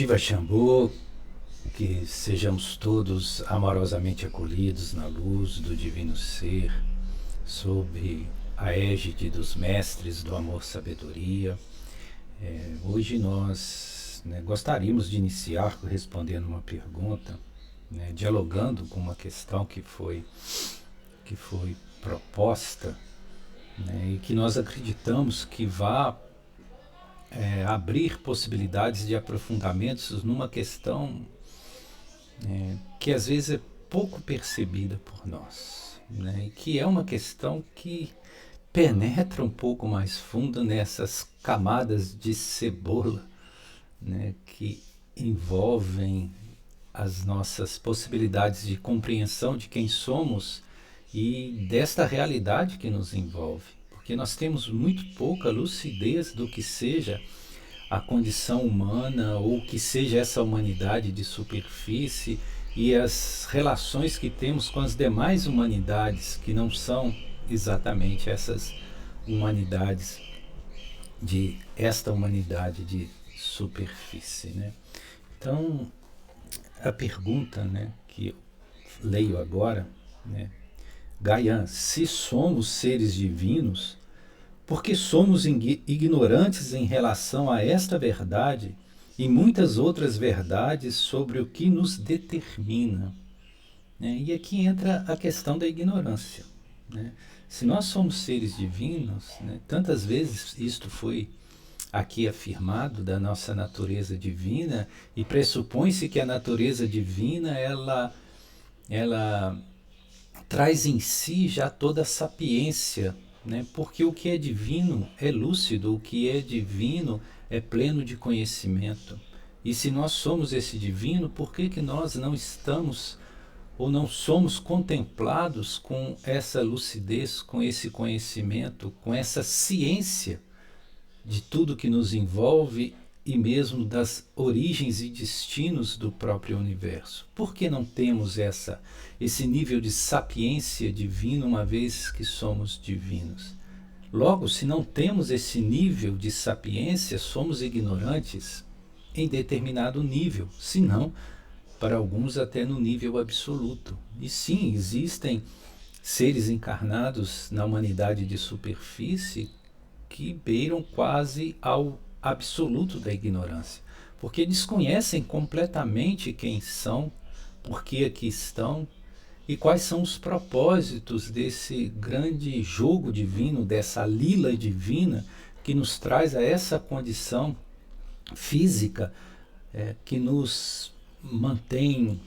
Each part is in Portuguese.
Shiva Shambhu, que sejamos todos amorosamente acolhidos na luz do Divino Ser, sob a égide dos mestres do amor-sabedoria. Hoje nós gostaríamos de iniciar respondendo uma pergunta, dialogando com uma questão que foi proposta, e que nós acreditamos que vai abrir possibilidades de aprofundamentos numa questão que às vezes é pouco percebida por nós, e que é uma questão que penetra um pouco mais fundo nessas camadas de cebola, que envolvem as nossas possibilidades de compreensão de quem somos e desta realidade que nos envolve, porque nós temos muito pouca lucidez do que seja a condição humana ou que seja essa humanidade de superfície e as relações que temos com as demais humanidades que não são exatamente essas humanidades esta humanidade de superfície, Então, a pergunta, que eu leio agora, Gaian, se somos seres divinos, porque somos ignorantes em relação a esta verdade e muitas outras verdades sobre o que nos determina. E aqui entra a questão da ignorância. Se nós somos seres divinos, tantas vezes isto foi aqui afirmado da nossa natureza divina, e pressupõe-se que a natureza divina ela traz em si já toda a sapiência, porque o que é divino é lúcido, o que é divino é pleno de conhecimento. E se nós somos esse divino, por que nós não estamos ou não somos contemplados com essa lucidez, com esse conhecimento, com essa ciência de tudo que nos envolve e mesmo das origens e destinos do próprio universo? Por que não temos esse nível de sapiência divina, uma vez que somos divinos? Logo, se não temos esse nível de sapiência, somos ignorantes em determinado nível, se não, para alguns até no nível absoluto. E sim, existem seres encarnados na humanidade de superfície que beiram quase ao absoluto da ignorância, porque desconhecem completamente quem são, por que aqui estão e quais são os propósitos desse grande jogo divino, dessa lila divina que nos traz a essa condição física que nos mantém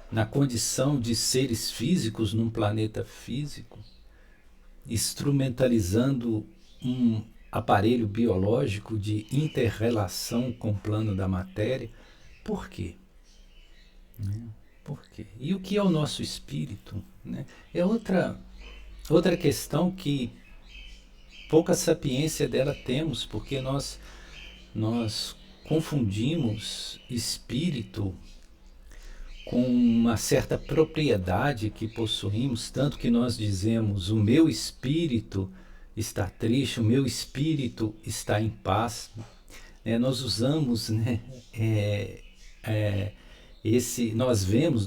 na condição de seres físicos num planeta físico, instrumentalizando um aparelho biológico de inter-relação com o plano da matéria. Por quê? Por quê? E o que é o nosso espírito? É outra questão que pouca sapiência dela temos, porque nós confundimos espírito com uma certa propriedade que possuímos, tanto que nós dizemos: o meu espírito está triste, o meu espírito está em paz. Nós usamos,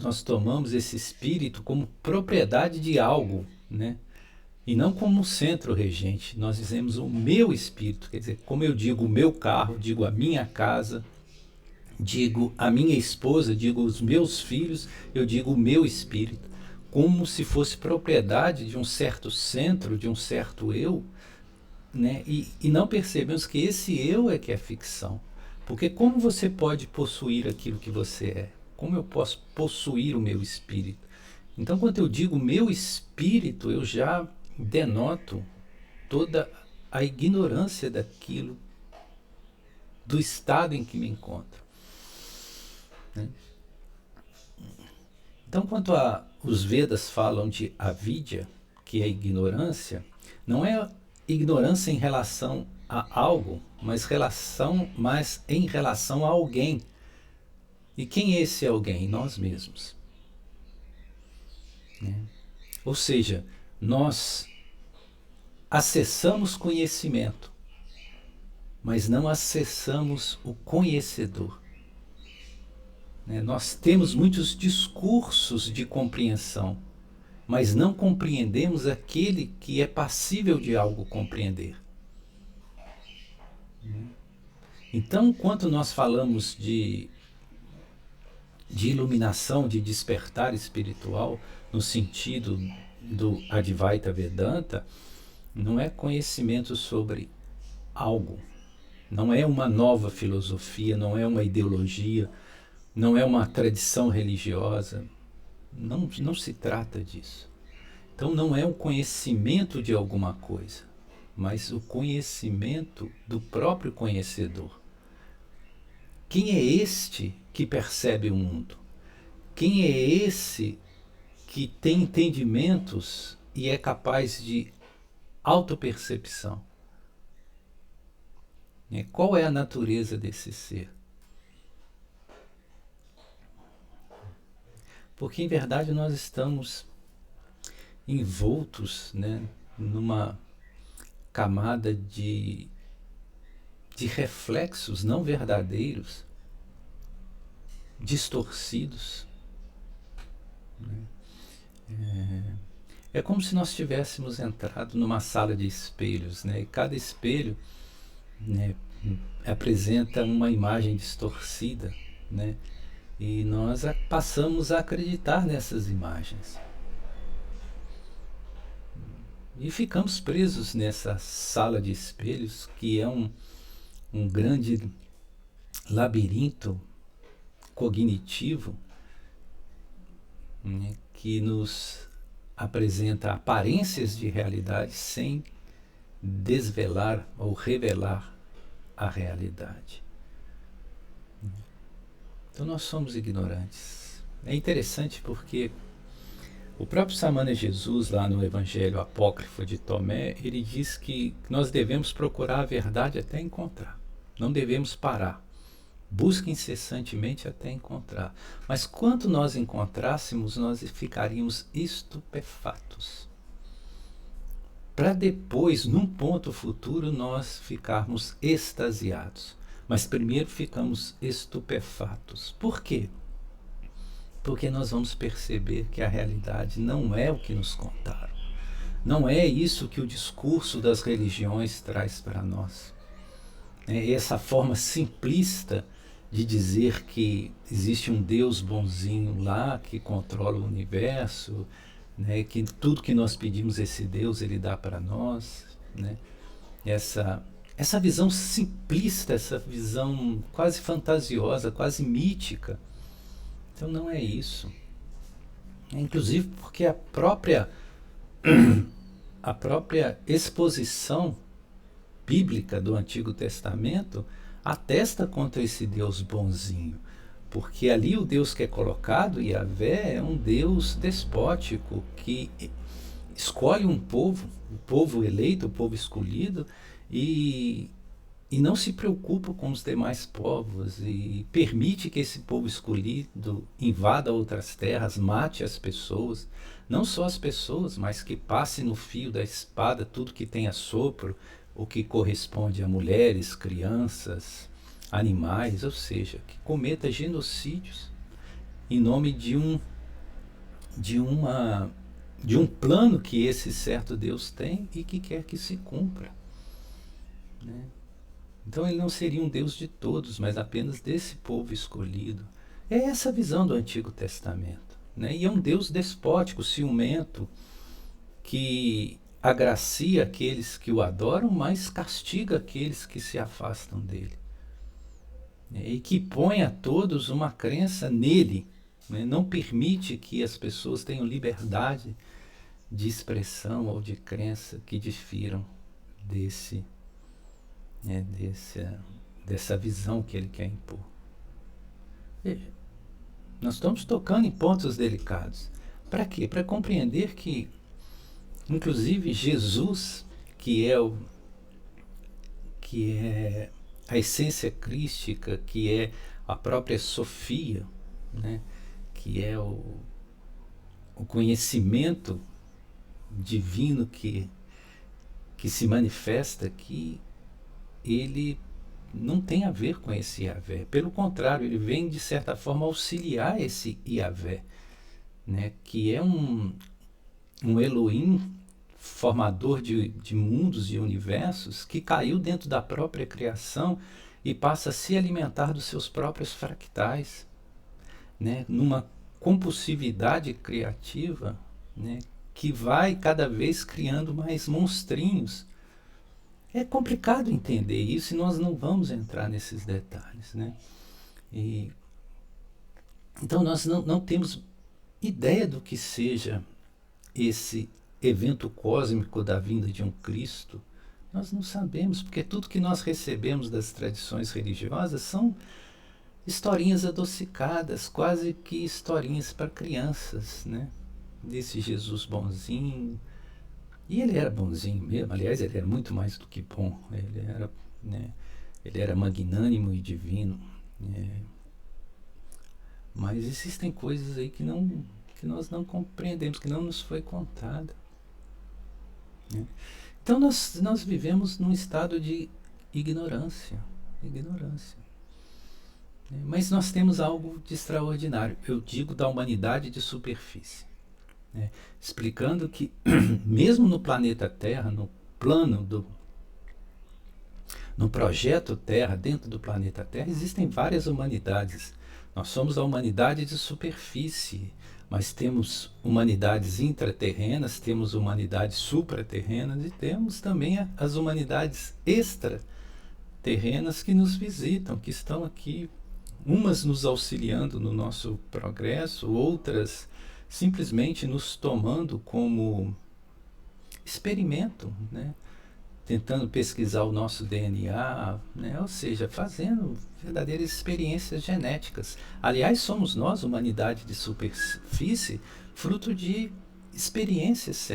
nós tomamos esse espírito como propriedade de algo, e não como centro regente. Nós dizemos o meu espírito, quer dizer, como eu digo o meu carro, digo a minha casa, digo a minha esposa, digo os meus filhos, eu digo o meu espírito, como se fosse propriedade de um certo centro, de um certo eu, e não percebemos que esse eu é que é ficção. Porque como você pode possuir aquilo que você é? Como eu posso possuir o meu espírito? Então, quando eu digo meu espírito, eu já denoto toda a ignorância daquilo, do estado em que me encontro. Então, quanto os Vedas falam de avidya, que é ignorância, não é ignorância em relação a algo, mas em relação a alguém. E quem é esse alguém? Nós mesmos. Ou seja, nós acessamos conhecimento, mas não acessamos o conhecedor. Nós temos muitos discursos de compreensão, mas não compreendemos aquele que é passível de algo compreender. Então, quando nós falamos de iluminação, de despertar espiritual, no sentido do Advaita Vedanta, não é conhecimento sobre algo, não é uma nova filosofia, não é uma ideologia, não é uma tradição religiosa, não se trata disso. Então não é um conhecimento de alguma coisa, mas o conhecimento do próprio conhecedor. Quem é este que percebe o mundo? Quem é esse que tem entendimentos e é capaz de autopercepção? Qual é a natureza desse ser? Porque em verdade nós estamos envoltos, numa camada de reflexos não verdadeiros, distorcidos. É como se nós tivéssemos entrado numa sala de espelhos, e cada espelho apresenta uma imagem distorcida, e nós passamos a acreditar nessas imagens. E ficamos presos nessa sala de espelhos, que é um grande labirinto cognitivo, que nos apresenta aparências de realidade sem desvelar ou revelar a realidade. Então nós somos ignorantes. É interessante porque o próprio Samana Jesus, lá no Evangelho Apócrifo de Tomé, ele diz que nós devemos procurar a verdade até encontrar. Não devemos parar. Busca incessantemente até encontrar. Mas quando nós encontrássemos, nós ficaríamos estupefatos. Para depois, num ponto futuro, nós ficarmos extasiados. Mas primeiro ficamos estupefatos. Por quê? Porque nós vamos perceber que a realidade não é o que nos contaram. Não é isso que o discurso das religiões traz para nós. Essa forma simplista de dizer que existe um Deus bonzinho lá que controla o universo, que tudo que nós pedimos esse Deus ele dá para nós, essa visão simplista, essa visão quase fantasiosa, quase mítica. Então não é isso. Inclusive porque a própria exposição bíblica do Antigo Testamento atesta contra esse Deus bonzinho. Porque ali o Deus que é colocado, Yahvé, é um Deus despótico que escolhe um povo, o povo eleito, o povo escolhido, e não se preocupa com os demais povos e permite que esse povo escolhido invada outras terras, mate as pessoas, não só as pessoas, mas que passe no fio da espada tudo que tem assopro, o que corresponde a mulheres, crianças, animais, ou seja, que cometa genocídios em nome de um plano que esse certo Deus tem e que quer que se cumpra. Então ele não seria um Deus de todos, mas apenas desse povo escolhido. É essa a visão do Antigo Testamento. E é um Deus despótico, ciumento, que agracia aqueles que o adoram, mas castiga aqueles que se afastam dele. E que põe a todos uma crença nele. Não permite que as pessoas tenham liberdade de expressão ou de crença que difiram dessa visão que ele quer impor. Veja, nós estamos tocando em pontos delicados. Para quê? Para compreender que, inclusive, Jesus, que é a essência crística, que é a própria Sofia, que é o conhecimento divino que se manifesta aqui, ele não tem a ver com esse Yahvé. Pelo contrário, ele vem, de certa forma, auxiliar esse Yahvé, né? Que é um Elohim formador de mundos e universos, que caiu dentro da própria criação e passa a se alimentar dos seus próprios fractais, né? Numa compulsividade criativa, né? Que vai cada vez criando mais monstrinhos. É complicado entender isso e nós não vamos entrar nesses detalhes, né? Então nós não temos ideia do que seja esse evento cósmico da vinda de um Cristo. Nós não sabemos, porque tudo que nós recebemos das tradições religiosas são historinhas adocicadas, quase que historinhas para crianças, né? Desse Jesus bonzinho. E ele era bonzinho mesmo, aliás, ele era muito mais do que bom. Ele era, né, ele era magnânimo e divino. Mas existem coisas aí que nós não compreendemos, que não nos foi contada, né? Então nós vivemos num estado de ignorância. Mas nós temos algo de extraordinário, eu digo da humanidade de superfície, né? Explicando que mesmo no planeta Terra, no projeto Terra, dentro do planeta Terra, existem várias humanidades. Nós somos a humanidade de superfície, mas temos humanidades intraterrenas, temos humanidades supraterrenas e temos também as humanidades extraterrenas que nos visitam, que estão aqui, umas nos auxiliando no nosso progresso, outras simplesmente nos tomando como experimento, né? Tentando pesquisar o nosso DNA, né? Ou seja, fazendo verdadeiras experiências genéticas. Aliás, somos nós, humanidade de superfície, fruto de experiências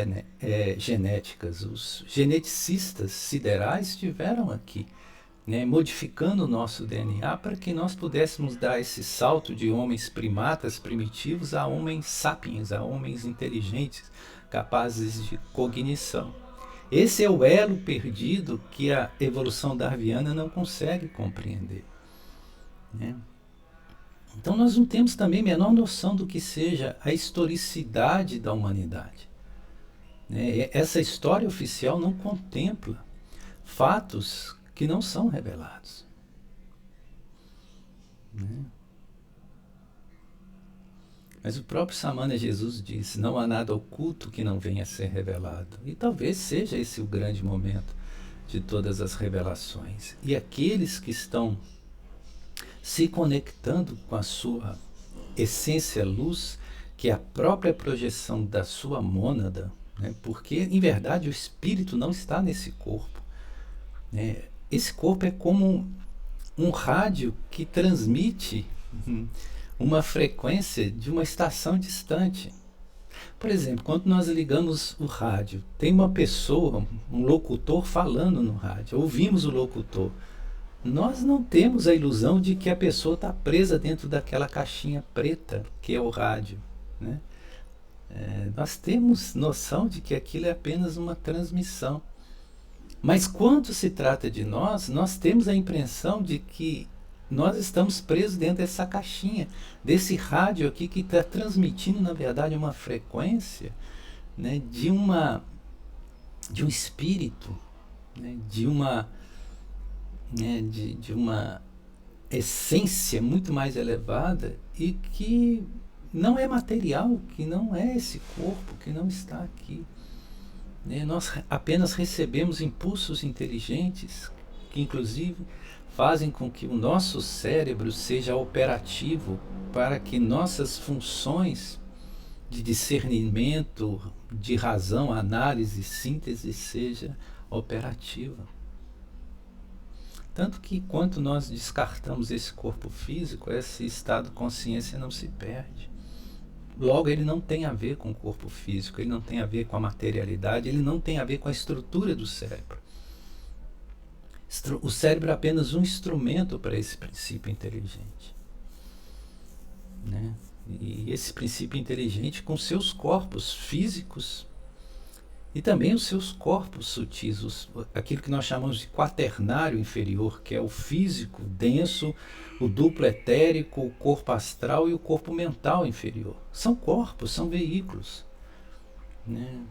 genéticas. Os geneticistas siderais estiveram aqui, né, modificando o nosso DNA para que nós pudéssemos dar esse salto de homens primatas primitivos a homens sapiens, a homens inteligentes, capazes de cognição. Esse é o elo perdido que a evolução darwiniana não consegue compreender, né? Então nós não temos também a menor noção do que seja a historicidade da humanidade, né? Essa história oficial não contempla fatos que não são revelados, né? Mas o próprio Samana Jesus disse: não há nada oculto que não venha a ser revelado. E talvez seja esse o grande momento de todas as revelações. E aqueles que estão se conectando com a sua essência luz, que é a própria projeção da sua mônada, né? Porque, em verdade, o espírito não está nesse corpo, né? Esse corpo é como um rádio que transmite uma frequência de uma estação distante. Por exemplo, quando nós ligamos o rádio, tem uma pessoa, um locutor falando no rádio, ouvimos o locutor. Nós não temos a ilusão de que a pessoa está presa dentro daquela caixinha preta que é o rádio, né? Nós temos noção de que aquilo é apenas uma transmissão. Mas quando se trata de nós temos a impressão de que nós estamos presos dentro dessa caixinha, desse rádio aqui que está transmitindo, na verdade, uma frequência, né, de um espírito, né, de uma essência muito mais elevada e que não é material, que não é esse corpo, que não está aqui, né? Nós apenas recebemos impulsos inteligentes que, inclusive, fazem com que o nosso cérebro seja operativo para que nossas funções de discernimento, de razão, análise, síntese seja operativa. Tanto que, quando nós descartamos esse corpo físico, esse estado de consciência não se perde. Logo, ele não tem a ver com o corpo físico, ele não tem a ver com a materialidade, ele não tem a ver com a estrutura do cérebro. O cérebro é apenas um instrumento para esse princípio inteligente, né? E esse princípio inteligente, com seus corpos físicos, E também os seus corpos sutis, aquilo que nós chamamos de quaternário inferior, que é o físico denso, o duplo etérico, o corpo astral e o corpo mental inferior. São corpos, são veículos. Né?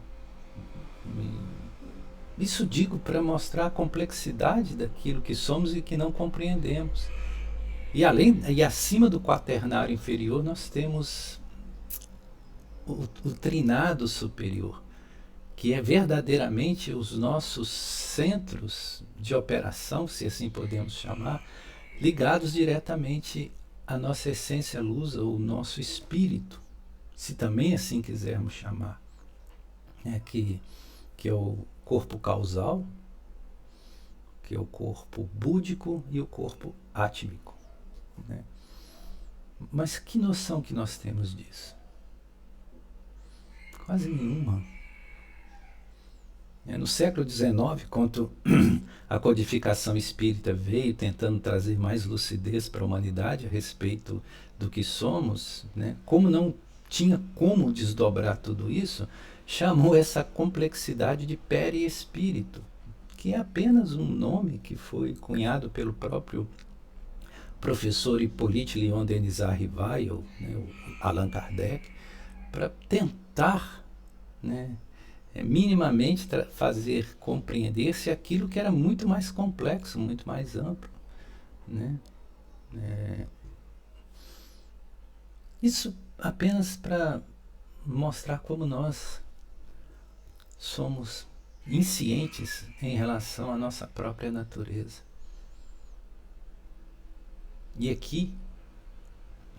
Isso digo para mostrar a complexidade daquilo que somos e que não compreendemos. E acima do quaternário inferior nós temos o trinado superior, que é verdadeiramente os nossos centros de operação, se assim podemos chamar, ligados diretamente à nossa essência luz, ou nosso espírito, se também assim quisermos chamar, que é o corpo causal, que é o corpo búdico e o corpo átmico. Né? Mas que noção que nós temos disso? Quase nenhuma. No século XIX, quando a codificação espírita veio tentando trazer mais lucidez para a humanidade a respeito do que somos, né? Como não tinha como desdobrar tudo isso, chamou essa complexidade de perispírito, que é apenas um nome que foi cunhado pelo próprio professor Hippolyte Léon Denis Rivail, né, o Allan Kardec, para tentar, né, minimamente fazer compreender-se aquilo que era muito mais complexo, muito mais amplo. Né? Isso apenas para mostrar como nós somos inscientes em relação à nossa própria natureza. E aqui,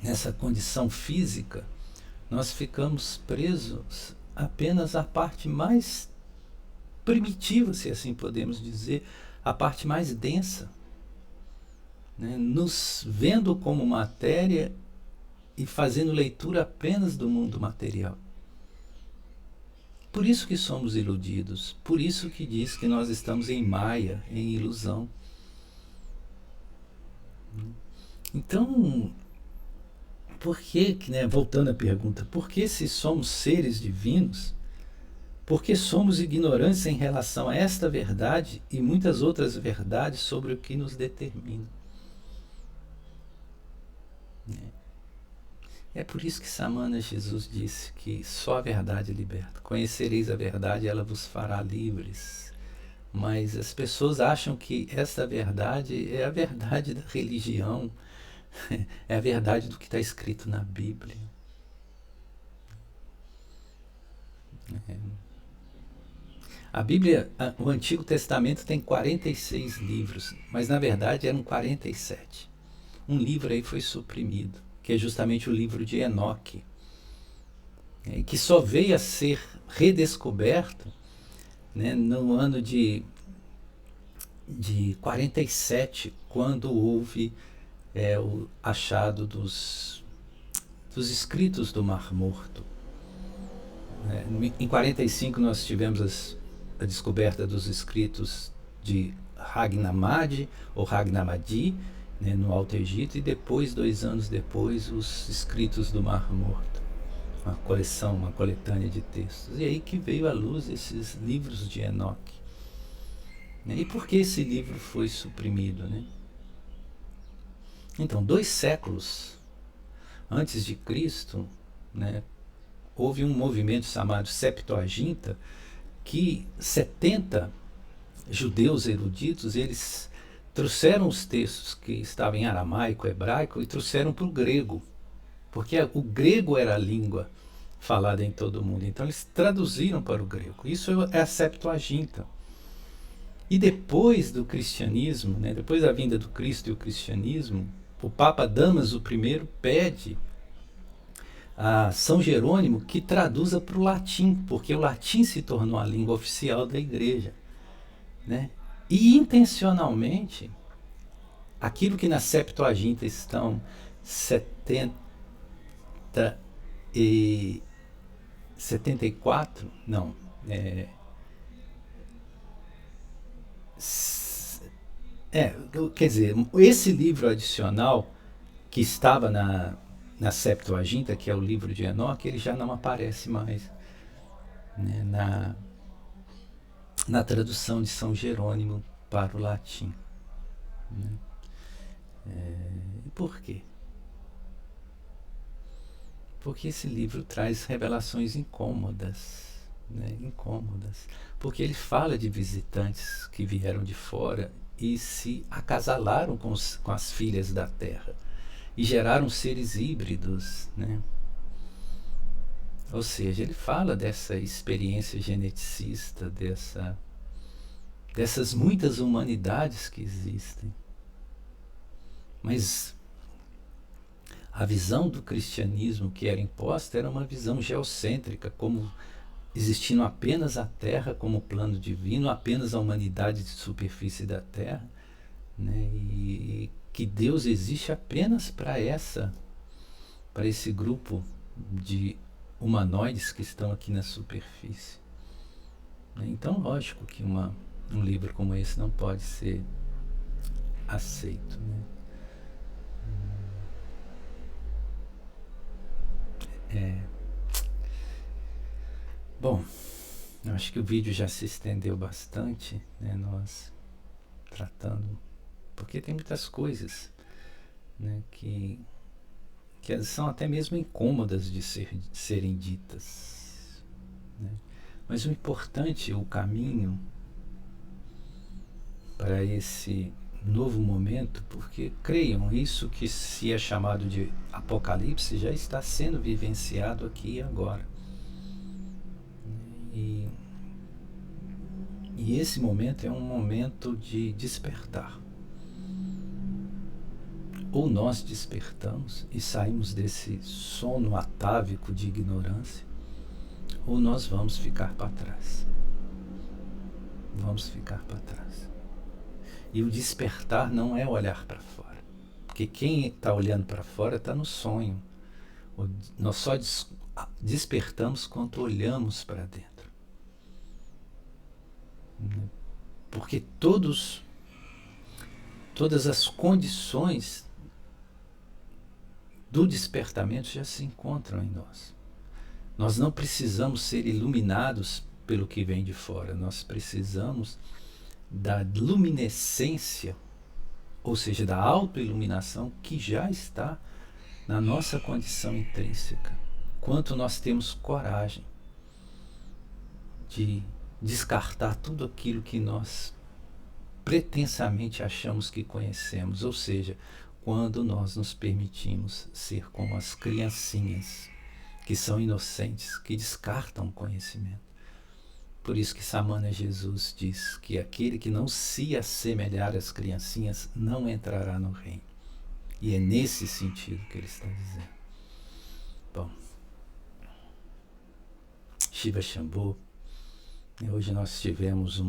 nessa condição física, nós ficamos presos apenas à parte mais primitiva, se assim podemos dizer, a parte mais densa, né? Nos vendo como matéria e fazendo leitura apenas do mundo material. Por isso que somos iludidos, por isso que diz que nós estamos em maia, em ilusão. Então, por que, né, voltando à pergunta, por que se somos seres divinos, por que somos ignorantes em relação a esta verdade e muitas outras verdades sobre o que nos determina? É por isso que Samana Jesus disse que só a verdade liberta. Conhecereis a verdade e ela vos fará livres. Mas as pessoas acham que essa verdade é a verdade da religião, é a verdade do que está escrito na Bíblia. A Bíblia, o Antigo Testamento tem 46 livros, mas na verdade eram 47. Um livro aí foi suprimido, que é justamente o livro de Enoque, que só veio a ser redescoberto, né, no ano de 47, quando houve o achado dos escritos do Mar Morto. Em 45 nós tivemos a descoberta dos escritos de Ragnamadi, ou Ragnamadi, né, no Alto Egito, e depois, 2 anos depois, os escritos do Mar Morto. Uma coleção, uma coletânea de textos. E aí que veio à luz esses livros de Enoque. E por que esse livro foi suprimido? Né? Então, 2 séculos antes de Cristo, né, houve um movimento chamado Septuaginta, que 70 judeus eruditos, eles trouxeram os textos que estavam em aramaico, hebraico, e trouxeram para o grego, porque o grego era a língua falada em todo o mundo. Então eles traduziram para o grego. Isso é a Septuaginta. E depois do cristianismo, né, depois da vinda do Cristo e o cristianismo, o Papa Damaso I pede a São Jerônimo que traduza para o latim, porque o latim se tornou a língua oficial da igreja. Né? E intencionalmente, aquilo que na Septuaginta estão 74, não, quer dizer, esse livro adicional que estava na Septuaginta, que é o livro de Enoque, ele já não aparece mais, né, na tradução de São Jerônimo para o latim. Né? E por quê? Porque esse livro traz revelações incômodas, né? Incômodas. Porque ele fala de visitantes que vieram de fora e se acasalaram com as filhas da terra e geraram seres híbridos, né? Ou seja, ele fala dessa experiência geneticista, dessas muitas humanidades que existem. Mas a visão do cristianismo que era imposta era uma visão geocêntrica, como existindo apenas a Terra como plano divino, apenas a humanidade de superfície da Terra, né? E que Deus existe apenas para esse grupo de humanoides que estão aqui na superfície. Então, lógico que um livro como esse não pode ser aceito, né? Bom, eu acho que o vídeo já se estendeu bastante, né? Nós tratando, porque tem muitas coisas, né, que são até mesmo incômodas de serem ditas, né? Mas o importante, o caminho para esse novo momento, porque creiam, isso que se é chamado de apocalipse já está sendo vivenciado aqui e agora. E esse momento é um momento de despertar. Ou nós despertamos e saímos desse sono atávico de ignorância, ou nós vamos ficar para trás. Vamos ficar para trás. E o despertar não é olhar para fora. Porque quem está olhando para fora está no sonho. Nós só despertamos quando olhamos para dentro. Porque todas as condições do despertamento já se encontram em nós. Nós não precisamos ser iluminados pelo que vem de fora. Nós precisamos da luminescência, ou seja, da autoiluminação que já está na nossa condição intrínseca. Quanto nós temos coragem de descartar tudo aquilo que nós pretensamente achamos que conhecemos, ou seja, quando nós nos permitimos ser como as criancinhas que são inocentes, que descartam o conhecimento. Por isso que Samana Jesus diz que aquele que não se assemelhar às criancinhas não entrará no reino. E é nesse sentido que ele está dizendo. Bom, Shiva Shambhu, hoje nós tivemos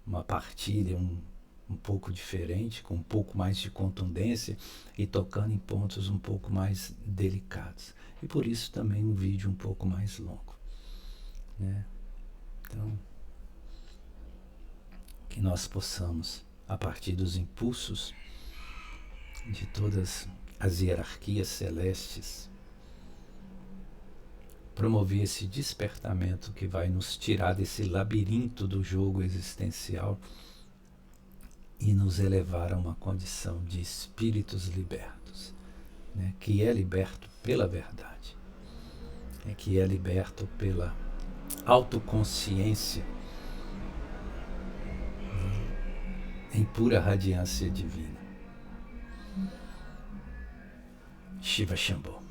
uma partilha um pouco diferente, com um pouco mais de contundência e tocando em pontos um pouco mais delicados. E por isso também um vídeo um pouco mais longo, né? Então, que nós possamos, a partir dos impulsos de todas as hierarquias celestes, promover esse despertamento que vai nos tirar desse labirinto do jogo existencial e nos elevar a uma condição de espíritos libertos, né? Que é liberto pela verdade, que é liberto pela autoconsciência, em pura radiância divina. Shiva Shambhu.